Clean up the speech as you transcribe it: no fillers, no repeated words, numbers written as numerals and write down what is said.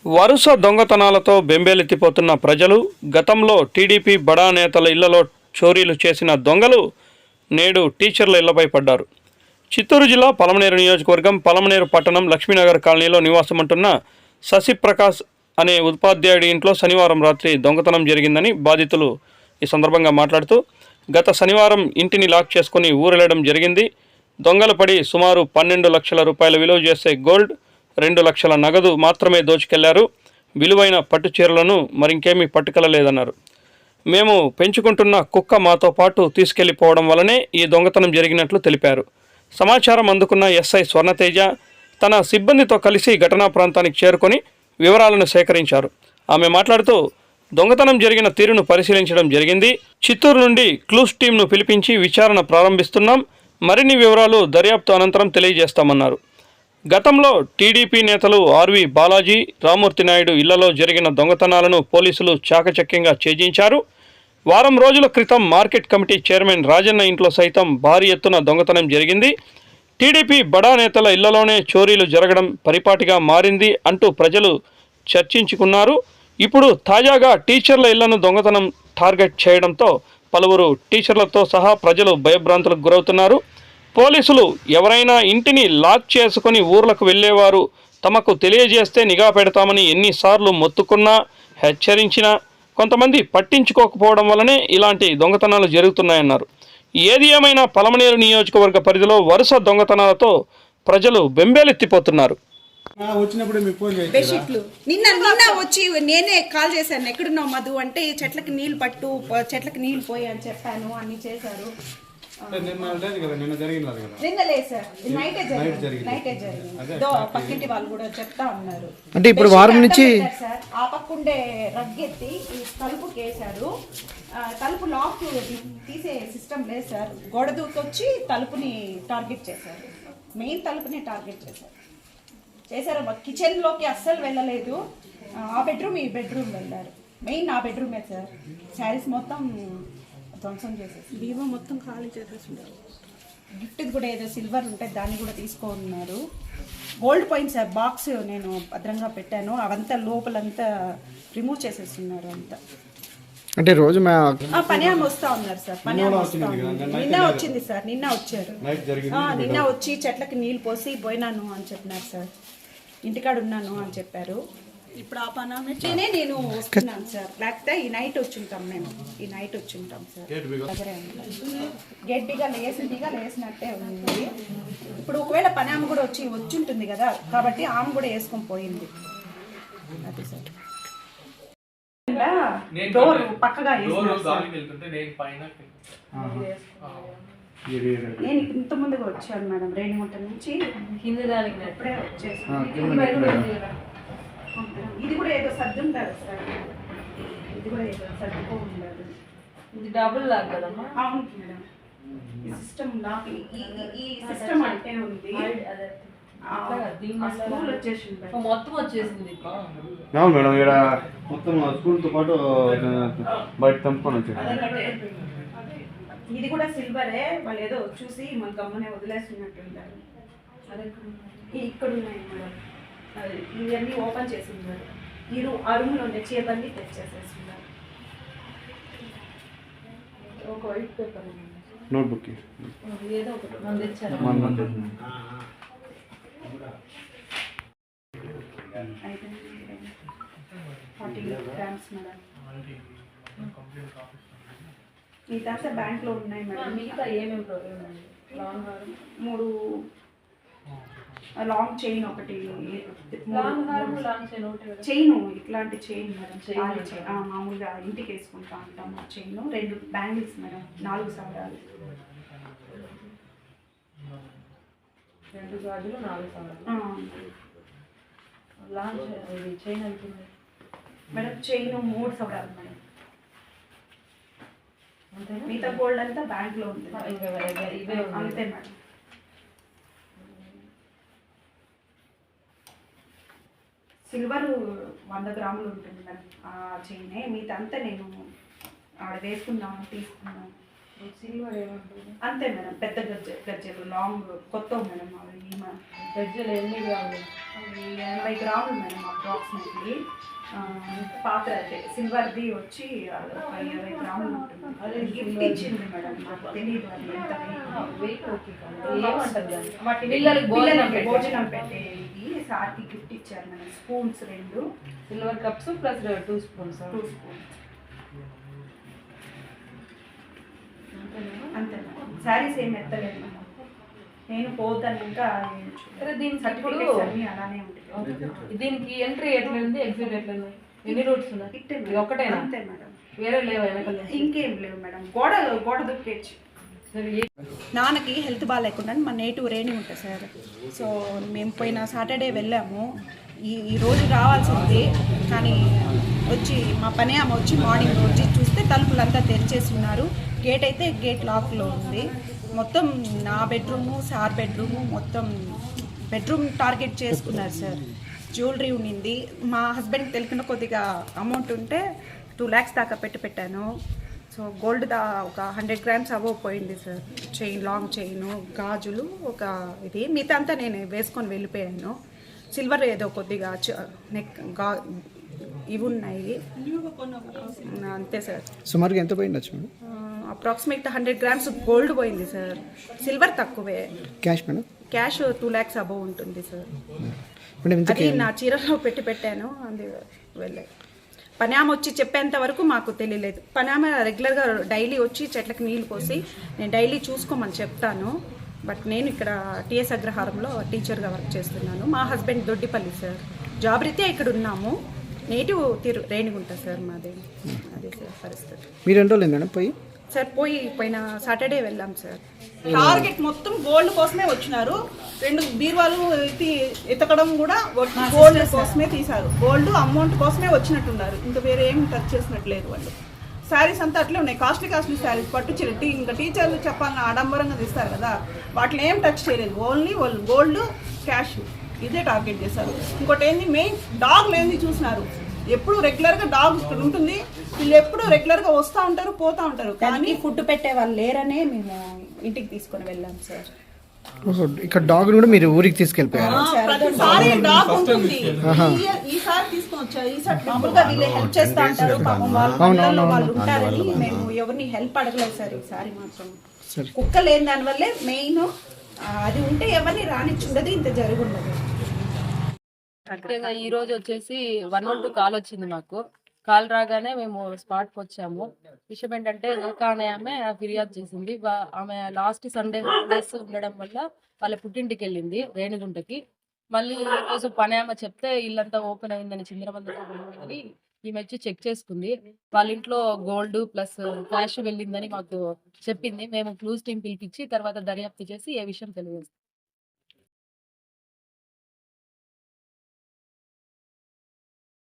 వరుస దొంగతనాలతో బెంబేలెత్తిపోతున్న ప్రజలు, గతంలో టీడీపీ బడా నేతల ఇళ్లలో చోరీలు చేసిన దొంగలు నేడు టీచర్ల ఇళ్లపై పడ్డారు. చిత్తూరు జిల్లా పలమనేరు నియోజకవర్గం పలమనేరు పట్టణం లక్ష్మీనగర్ కాలనీలో నివాసముంటున్న శశిప్రకాష్ అనే ఉపాధ్యాయుడి ఇంట్లో శనివారం రాత్రి దొంగతనం జరిగిందని బాధితులు ఈ సందర్భంగా మాట్లాడుతూ, గత శనివారం ఇంటిని లాక్ చేసుకుని ఊరెళ్లడం జరిగింది. దొంగలు పడి సుమారు 12 లక్షల రూపాయల విలువ చేసే గోల్డ్, 2 లక్షల నగదు మాత్రమే దోచుకెళ్లారు. విలువైన పట్టు చీరలను మరింకేమీ పట్టుకెళ్లలేదన్నారు. మేము పెంచుకుంటున్న కుక్క మాతో పాటు తీసుకెళ్లిపోవడం వల్లనే ఈ దొంగతనం జరిగినట్లు తెలిపారు. సమాచారం అందుకున్న ఎస్ఐ స్వర్ణతేజ తన సిబ్బందితో కలిసి ఘటనా ప్రాంతానికి చేరుకొని వివరాలను సేకరించారు. ఆమె మాట్లాడుతూ, దొంగతనం జరిగిన తీరును పరిశీలించడం జరిగింది. చిత్తూరు నుండి క్లూస్ టీంను పిలిపించి విచారణ ప్రారంభిస్తున్నాం. మరిన్ని వివరాలు దర్యాప్తు అనంతరం తెలియజేస్తామన్నారు. గతంలో టీడీపీ నేతలు ఆర్వి బాలాజీ, రామూర్తి నాయుడు ఇళ్లలో జరిగిన దొంగతనాలను పోలీసులు చాకచక్యంగా ఛేదించారు. వారం రోజుల క్రితం మార్కెట్ కమిటీ చైర్మన్ రాజన్న ఇంట్లో సైతం భారీ ఎత్తున దొంగతనం జరిగింది. టీడీపీ బడా నేతల ఇళ్లలోనే చోరీలు జరగడం పరిపాటిగా మారింది అంటూ ప్రజలు చర్చించుకున్నారు. ఇప్పుడు తాజాగా టీచర్ల ఇళ్లను దొంగతనం టార్గెట్ చేయడంతో పలువురు టీచర్లతో సహా ప్రజలు భయభ్రాంతులకు గురవుతున్నారు. పోలీసులు ఎవరైనా ఇంటిని లాక్ చేసుకుని ఊర్లకు వెళ్ళేవారు తమకు తెలియజేస్తే నిఘా పెడతామని ఎన్నిసార్లు మొత్తుకున్నా, హెచ్చరించినా కొంతమంది పట్టించుకోకపోవడం వల్లనే ఇలాంటి దొంగతనాలు జరుగుతున్నాయన్నారు. ఏది ఏమైనా పలమనేరు నియోజకవర్గ పరిధిలో వరుస దొంగతనాలతో ప్రజలు బెంబేలెత్తిపోతున్నారు. బెడ్షీట్లు నిన్న వచ్చి నేనే కాల్ చేశాను, ఎక్కడున్నావు మధు అంటే చెట్లకి నీళ్లు పట్టు, చెట్లకి నీళ్లు పోయి అని చెప్పాను. అన్ని చేశారు. నిన్న లేదు సార్, నైటే జరిగింది. పక్కింటి వాళ్ళు కూడా చెప్తా ఉన్నారు. అంటే ఇప్పుడు వారం నుంచి సార్ ఆ పక్కుండే రగ్గెత్తి తలుపు కేసారు. తలుపు లాక్ తీసే సిస్టమ్ లేదు సార్. గోడ దూకొచ్చి తలుపుని టార్గెట్ చేశారు. మెయిన్ తలుపుని టార్గెట్ చేశారు. కిచెన్ లోకి అస్సలు వెళ్ళలేదు. ఆ బెడ్రూమ్ ఈ బెడ్రూమ్ వెళ్ళారు. మెయిన్ ఆ బెడ్రూమే సార్. శారీస్ మొత్తం ధ్వంసం చేసేసి బీమా మొత్తం ఖాళీ చేసేస్తున్నారు. గిఫ్ట్ కూడా ఏదో సిల్వర్ ఉంటే దాన్ని కూడా తీసుకున్నారు. గోల్డ్ పాయింట్ సార్ బాక్స్ నేను భద్రంగా పెట్టాను. అవంతా లోపలంతా రిమూవ్ చేసేస్తున్నారు అంతా. అంటే రోజు పని ఆమె వస్తా ఉన్నారు సార్. పని ఆమె వస్తా ఉన్నారు. నిన్న వచ్చింది సార్, నిన్న వచ్చారు. నిన్న వచ్చి చెట్లకి నీళ్ళు పోసి పోయినాను అని చెప్పినారు సార్. ఇంటికాడ ఉన్నాను అని చెప్పారు. ఇప్పుడు ఆ పని నేను వస్తున్నాను సార్. లేకపోతే ఈ నైట్ వచ్చింటాం, మేము ఈ నైట్ వచ్చింటాం సార్. గట్టిగా లేసినట్టే ఉంది. ఇప్పుడు ఒకవేళ పని ఆమె కూడా వచ్చింటుంది కదా, కాబట్టి ఆమె కూడా వేసుకొని పోయింది. అది సార్ డోర్ పక్కగా నేను ఇంత ముందుగా వచ్చాను మేడం. రేణిగుంట నుంచి ఇప్పుడే వచ్చేసాను. ఇది కూడా ఏదో సర్దు ఉంటారు సార్. ఇది కూడా ఏదో సర్దుకో ఉండదు. ఇది డబుల్ లాక్ కదమ్మా? అవును మేడం. ఈ సిస్టమ్ లాక్, ఈ సిస్టమ్ అంటే ఉంది. స్కూల్ వచ్చేసింది, మొత్తం వచ్చేసింది. అవును మేడం, ఇక్కడ మొత్తం స్కూల్తో పాటు బయట తెంపుకొని వచ్చేసింది. ఇది కూడా సిల్వరే. వాళ్ళు ఏదో చూసి మన గమ్మనే వదిలేస్తున్నట్టుంటారు. ఇక్కడ ఉన్నాయి మేడం. ఇవన్నీ ఓపెన్ చేసి ఉన్నారు. ఆ రూమ్లో ఉండే చీరలన్నీ తెచ్చేసేస్తున్నారు. ఒక వైట్ పేపర్ నోట్బుక్ ఏదో ఒకటి మనం తెచ్చారు. 40 grams మేడం. మిగతా బ్యాంక్లో ఉన్నాయి మేడం. మిగతా ఏమేమి ప్రాబ్లం అండి? లాంగ్ హారం 3, లాంగ్ చైన్ ఒకటి, చైన్ ఇట్లాంటి చైన్ మేడం. మామూలుగా ఇంటికి వేసుకుంటా ఉంటాం ఆ చైన్. 2 bangles madam, 4 సవరాలు. 2 గాజులు, 4 సవరాలు. లాంగ్ చైన్ అవుతుంది మేడం. చైన్ 3 సవరాలు మేడం. మిగతా గోల్డ్ అంతా బ్యాంక్లో ఉంది. అంతే మేడం. సిల్వర్ 100 గ్రాములు ఉంటుంది మేడం ఆ చైనే. మిగతా అంతా నేను ఆడ వేసుకున్నాను, తీసుకున్నాను. సిల్వర్ ఏమంటారు అంతే మేడం, పెద్ద గజ్జలు లాంగ్ కొత్త మేడం. అవి ఈమె గజ్జలు ఎన్ని కావాలి? అవి 80 గ్రాములు మేడం అప్రాక్సిమేట్లీ. పాత అయితే సిల్వర్ది వచ్చి అది ఒక 20 గ్రాములు ఉంటుంది. అదే గిఫ్ట్ ఇచ్చింది మేడం, నాకు తెలియదు అది ఎంత వెయిట్ ఓకే కాదు. ఏమంటారు దాన్ని? వాటి పిల్లలకి భోజనం పెట్టే ఇది సార్కి గిఫ్ట్ ఇచ్చారు madam. Spoons 2 silver cups plus 2 spoons. 2 spoons అంతే మేడం. శారీస్ ఏం ఎత్తలేదు మేడం. నేను పోతాను ఇంకా సరే, దీనికి సర్టిఫికేట్స్ అన్నీ అలానే ఉంటాయి. దీనికి ఎంట్రీ ఎట్లా ఉంది, ఎగ్జిట్ ఎట్లా ఉంది? ఎన్ని రూట్స్ ఉన్నాయి? ఇట్టే ఇది ఒక్కటేనా? అంతే మేడం, వేరే లేవా వెనకాల? ఇంకేం లేవు మేడం. గోడ దుక్కేచ్చు. సరే, నాన్నకి హెల్త్ బాగాలేకుండా మా నేటివ్ రేణి ఉంటుంది సార్. సో మేము పోయిన సాటర్డే వెళ్ళాము. ఈ రోజు రావాల్సింది కానీ వచ్చి మా పని ఆమె వచ్చి మార్నింగ్ వచ్చి చూస్తే తలుపులంతా తెరిచేసి ఉన్నారు. గేట్ అయితే గేట్ లాక్లో ఉంది. మొత్తం నా బెడ్రూము, సార్ బెడ్రూము, మొత్తం బెడ్రూమ్ టార్గెట్ చేసుకున్నారు సార్. జ్యువెలరీ ఉండింది. మా హస్బెండ్కి తెలిసిన కొద్దిగా అమౌంట్ ఉంటే 2 lakhs దాకా పెట్టాను. సో గోల్డ్ ఒక 100 grams అబవ్ పోయింది సార్. చైన్, లాంగ్ చైన్, గాజులు ఒక ఇది, మిగతా అంతా నేను వేసుకొని వెళ్ళిపోయాను. సిల్వర్ ఏదో కొద్దిగా నెక్ ఇవి ఉన్నాయి అంతే సార్. సుమారుగా ఎంత పోయిండొచ్చు మేడం? అప్రాక్సిమేట్ 100 grams గోల్డ్ పోయింది సార్. సిల్వర్ తక్కువే. Cash madam? Cash 2 lakhs above ఉంటుంది సార్. మేడం అది ఇంతకీ నా చీరలో పెట్టాను. అది వెళ్ళే పనామ వచ్చి చెప్పేంత వరకు మాకు తెలియలేదు. పనామ రెగ్యులర్గా డైలీ వచ్చి చెట్లకు నీళ్ళు పోసి నేను డైలీ చూసుకోమని చెప్తాను. బట్ నేను ఇక్కడ టీఎస్ అగ్రహారంలో టీచర్గా వర్క్ చేస్తున్నాను. మా హస్బెండ్ దొడ్డిపల్లి సార్. జాబ్ రీత్యా ఇక్కడ ఉన్నాము. నేటివ్ రేణిగుంట సార్ మాది. అదే సార్ పరిస్థితి. మీరు ఎన్ని రోజులు మేడం పోయి? సార్ పోయిన సాటర్డే వెళ్ళాం సార్. టార్గెట్ మొత్తం గోల్డ్ కోసమే వచ్చినారు. 2 బీరువాలు ఎతకడం కూడా గోల్డ్ కోసమే తీశారు. గోల్డ్ అమౌంట్ కోసమే వచ్చినట్టున్నారు. ఇంకా వేరే ఏం టచ్ చేసినట్లేదు వాళ్ళు. శారీస్ అంతా అట్లే ఉన్నాయి. కాస్ట్లీ శారీస్, పట్టు చీర. ఇంకా టీచర్లు చెప్పాలని ఆడంబరంగా తీస్తారు కదా, వాటిని ఏం టచ్ చేయలేదు. ఓన్లీ వాళ్ళు గోల్డ్, క్యాష్ ఇదే టార్గెట్ చేశారు. ఇంకోటి ఏంది, మెయిన్ డాగ్ లేనిది చూసినారు. ఎప్పుడు రెగ్యులర్గా డాగ్ ఇక్కడ ఉంటుంది. వీళ్ళు ఎప్పుడు రెగ్యులర్గా వస్తూ ఉంటారు, పోతూ ఉంటారు. కానీ ఫుడ్ పెట్టే వాళ్ళు లేరనే మేము ఇంటికి తీసుకొని వెళ్ళాం సార్. ఇక్కడ డాగ్ కూడా మీరు ఊరికి తీసుకెళ్ళిపోయారు? ప్రతిసారి డాగ్ ఉంటుంది. ఈసారి తీసుకొని వచ్చారు. ఈసారి మామూలుగా వీళ్ళే హెల్ప్ చేస్తూ ఉంటారు. పాపం వాళ్ళు ఉంటారని మేము ఎవరిని హెల్ప్ అడగలేదు సార్. ఈసారి మాత్రం కుక్క లేని దానివల్లే మెయిన్. అది ఉంటే ఎవరిని రానిచ్చుండదు, ఇంత జరుగుండదు. ముఖ్యంగా ఈ రోజు వచ్చేసి 112 కాల్ వచ్చింది మాకు. కాల్ రాగానే మేము స్పాట్కి వచ్చాము. విషయం ఏంటంటే ఇంకా ఆమె ఫిర్యాదు చేసింది. ఆమె లాస్ట్ సండే హాలిడేస్ ఉండడం వల్ల వాళ్ళ పుట్టింటికి వెళ్ళింది రేణిగుంటకి. మళ్ళీ ఈరోజు పని ఆమె చెప్తే ఇల్లంతా ఓపెన్ అయిందని, చిందరబందని ఈమె వచ్చి చెక్ చేసుకుంది. వాళ్ళ ఇంట్లో గోల్డ్ ప్లస్ క్యాష్ వెళ్ళిందని మాకు చెప్పింది. మేము క్లూజ్ టీం పిలిపించి తర్వాత దర్యాప్తు చేసి ఏ విషయం తెలియజేస్తాం.